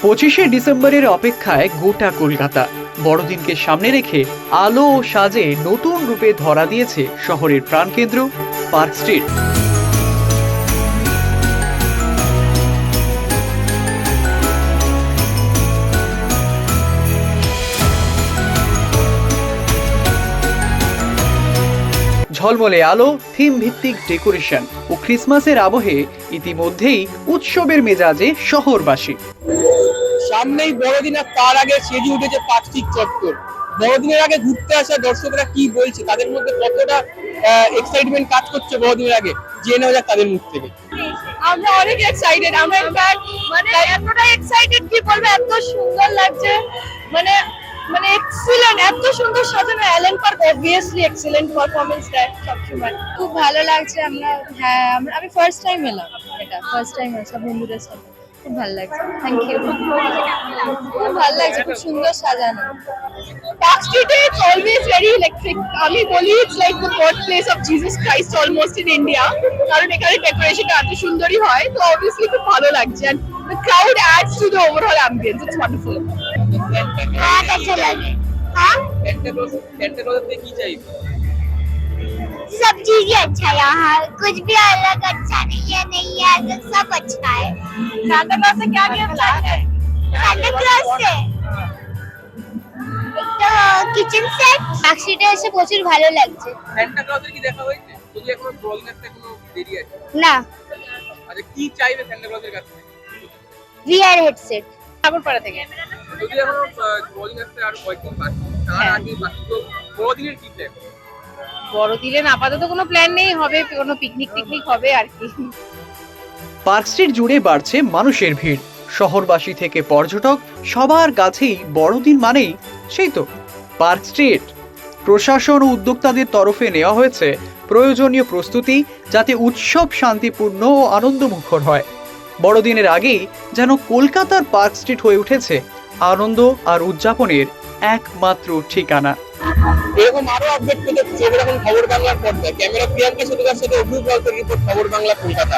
পঁচিশে ডিসেম্বরের অপেক্ষায় গোটা কলকাতা। বড়দিনকে সামনে রেখে আলো ও সাজে নতুন রূপে ধরা দিয়েছে শহরের প্রাণকেন্দ্র পার্ক স্ট্রিট। ঝলমলে আলো, থিম ভিত্তিক ডেকোরেশন ও ক্রিসমাসের আবহে ইতিমধ্যেই উৎসবের মেজাজে শহরবাসী। সামনেই বড়দিন আর তার আগে সেজে উঠেছে পার্ক স্ট্রিট চত্বর। বড়দিনের আগে ঘুরতে আসা দর্শকরা কি বলছে, তাদের মধ্যে কতটা এক্সাইটমেন্ট কাজ করছে বড়দিনের আগে, জেনে নেওয়া যাক তাদের মুখ থেকে। আমরা অনেক এক্সাইটেড, আমরা ইনফ্যাক্ট মানে এতটা এক্সাইটেড কি বলবো, এত সুন্দর লাগছে, মানে মানে এক্সিলেন্ট, এত সুন্দর সাজানো। Allen park obviously excellent performance দেয় সবসময়, খুব ভালো লাগছে। আমি ফার্স্ট টাইম এলাম, এটা ফার্স্ট টাইম সব বন্ধুদের সাথে, খুব ভালো লাগছে। Thank you. খুব ভালো লাগছে, খুব সুন্দর সাজানো। পার্ক স্ট্রিটে ইটস অলওয়েজ ভেরি ইলেকট্রিক। আমি বলি it's like the birth place of Jesus Christ almost in India, কারণ এখানে ডেকোরেশনটা এত সুন্দরই হয়, তো অবভিয়াসলি খুব ভালো লাগছে। and the crowd adds to the overall ambience. It's wonderful. बहुत अच्छा लगे। हाँ, কি চাই? सब चीज ही अच्छा है यहाँ, कुछ भी अलग अच्छा नहीं है, तो सब अच्छा है। सांता क्लॉज से क्या गिफ्ट है? सांता क्लॉज से एक तो किचन सेट। पार्क स्ट्रीटे এসে প্রচুর ভালো লাগছে। সান্টা ক্লজের কি দেখা হয়েছে? যদি এখনো বড়দিন আসতে এখনো দেরি আছে। না, আচ্ছা কি চাইবে সান্টা ক্লজের কাছ থেকে? VR headset. ঠাকুরপাড়া থেকে। যদি এখনো বড়দিন আসতে আর কয়েকদিন বাকি, তার আগে বাকি তো বড়দিনের কি প্ল্যান? বড়দিনের আপাতত কোনো প্ল্যান নেই, হবে কোনো পিকনিক হবে আর কি। পার্ক স্ট্রিট জুড়ে বাড়ছে মানুষের ভিড়। শহরবাসী থেকে পর্যটক সবার কাছেই বড়দিন মানেই সেই তো পার্ক স্ট্রিট। প্রশাসন ও উদ্যোক্তাদের তরফে নেওয়া হয়েছে প্রয়োজনীয় প্রস্তুতি, যাতে উৎসব শান্তিপূর্ণ ও আনন্দমুখর হয়। বড়দিনের আগেই যেন কলকাতার পার্ক স্ট্রিট হয়ে উঠেছে আনন্দ আর উদযাপনের একমাত্র ঠিকানা। এরকম আরো আপডেট পেতে চোখ রাখুন খবর বাংলার পর্দায়। ক্যামেরা প্রিয়াঙ্কা সাথে অভিযোগ রিপোর্ট, খবর বাংলা, কলকাতা।